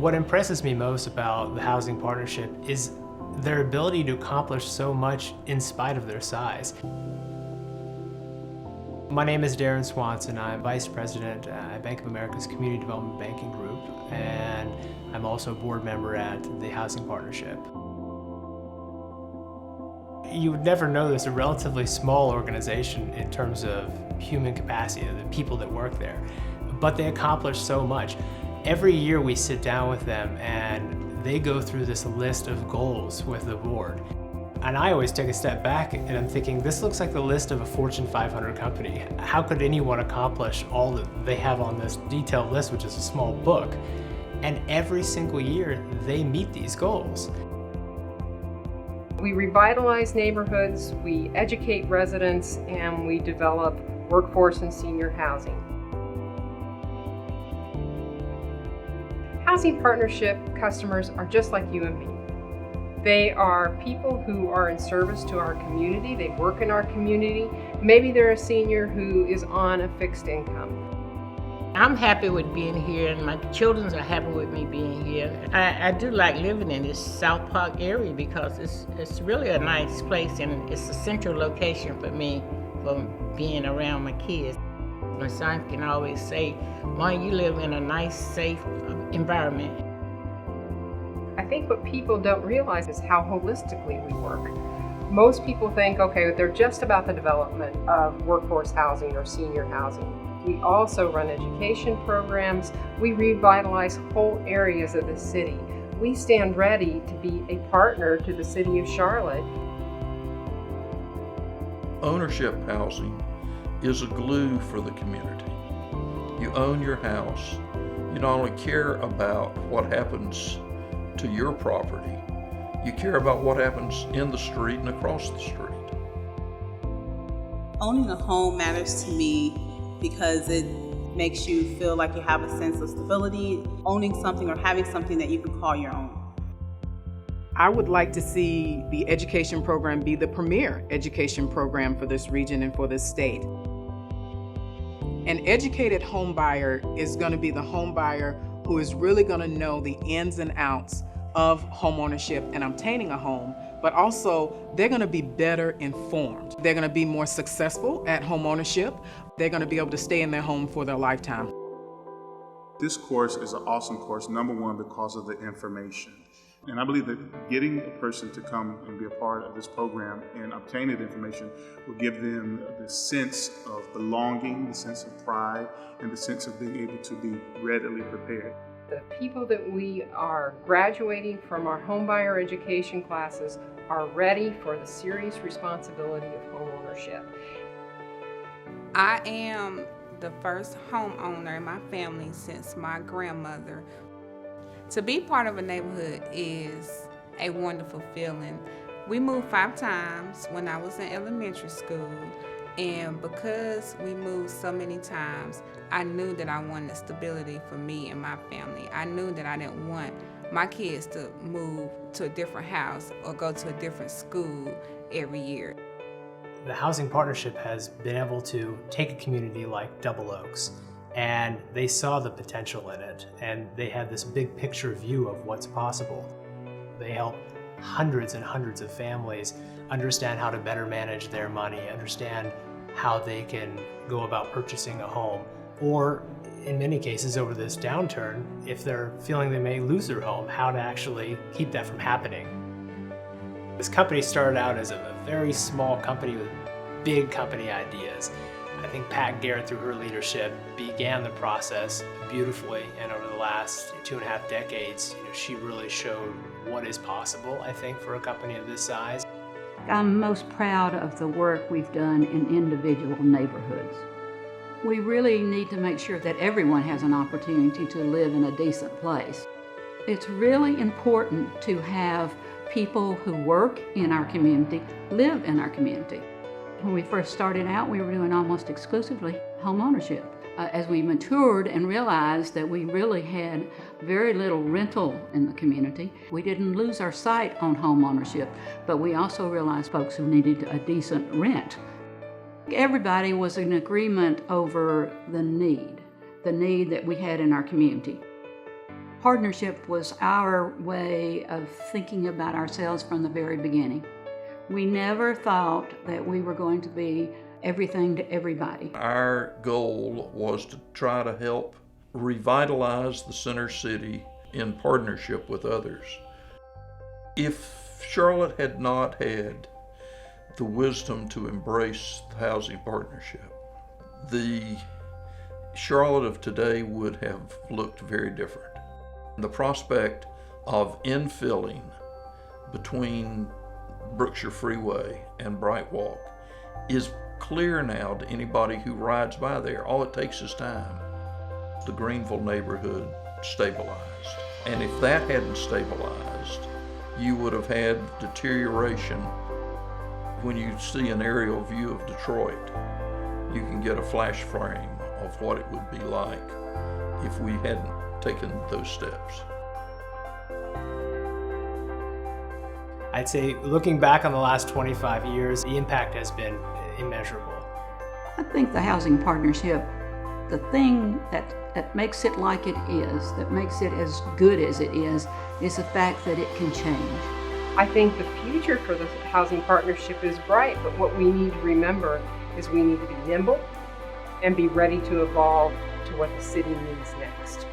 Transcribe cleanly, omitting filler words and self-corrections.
What impresses me most about the Housing Partnership is their ability to accomplish so much in spite of their size. My name is Darren Swanson. I'm Vice President at Bank of America's Community Development Banking Group, and I'm also a board member at the Housing Partnership. You would never know there's a relatively small organization in terms of human capacity, the people that work there, but they accomplish so much. Every year we sit down with them and they go through this list of goals with the board. And I always take a step back and I'm thinking, this looks like the list of a Fortune 500 company. How could anyone accomplish all that they have on this detailed list, which is a small book? And every single year they meet these goals. We revitalize neighborhoods, we educate residents, and we develop workforce and senior housing. Housing Partnership customers are just like you and me. They are people who are in service to our community, they work in our community. Maybe they're a senior who is on a fixed income. I'm happy with being here, and my children are happy with me being here. I do like living in this South Park area because it's really a nice place, and it's a central location for me for being around my kids. My son can always say, "Mom, you live in a nice, safe environment." I think what people don't realize is how holistically we work. Most people think, okay, they're just about the development of workforce housing or senior housing. We also run education programs. We revitalize whole areas of the city. We stand ready to be a partner to the city of Charlotte. Ownership housing is a glue for the community. You own your house. You not only care about what happens to your property, you care about what happens in the street and across the street. Owning a home matters to me because it makes you feel like you have a sense of stability, owning something or having something that you can call your own. I would like to see the education program be the premier education program for this region and for this state. An educated home buyer is going to be the home buyer who is really going to know the ins and outs of home ownership and obtaining a home, but also they're going to be better informed. They're going to be more successful at home ownership. They're going to be able to stay in their home for their lifetime. This course is an awesome course, number one, because of the information. And I believe that getting a person to come and be a part of this program and obtain that information will give them the sense of belonging, the sense of pride, and the sense of being able to be readily prepared. The people that we are graduating from our homebuyer education classes are ready for the serious responsibility of home ownership. I am the first homeowner in my family since my grandmother. To be part of a neighborhood is a wonderful feeling. We moved 5 times when I was in elementary school, and because we moved so many times, I knew that I wanted stability for me and my family. I knew that I didn't want my kids to move to a different house or go to a different school every year. The Housing Partnership has been able to take a community like Double Oaks, and they saw the potential in it, and they had this big picture view of what's possible. They help hundreds and hundreds of families understand how to better manage their money, understand how they can go about purchasing a home, or in many cases over this downturn, if they're feeling they may lose their home, how to actually keep that from happening. This company started out as a very small company with big company ideas. I think Pat Garrett, through her leadership, began the process beautifully, and over the last 2.5 decades, she really showed what is possible, I think, for a company of this size. I'm most proud of the work we've done in individual neighborhoods. We really need to make sure that everyone has an opportunity to live in a decent place. It's really important to have people who work in our community live in our community. When we first started out, we were doing almost exclusively home ownership. As we matured and realized that we really had very little rental in the community, we didn't lose our sight on home ownership, but we also realized folks who needed a decent rent. Everybody was in agreement over the need that we had in our community. Partnership was our way of thinking about ourselves from the very beginning. We never thought that we were going to be everything to everybody. Our goal was to try to help revitalize the Center City in partnership with others. If Charlotte had not had the wisdom to embrace the housing partnership, the Charlotte of today would have looked very different. The prospect of infilling between Brookshire Freeway and Bright Walk is clear now to anybody who rides by there. All it takes is time. The Greenville neighborhood stabilized. And if that hadn't stabilized, you would have had deterioration. When you see an aerial view of Detroit, you can get a flash frame of what it would be like if we hadn't taken those steps. I'd say looking back on the last 25 years, the impact has been immeasurable. I think the housing partnership, the thing that makes it like it is, that makes it as good as it is the fact that it can change. I think the future for the housing partnership is bright, but what we need to remember is we need to be nimble and be ready to evolve to what the city needs next.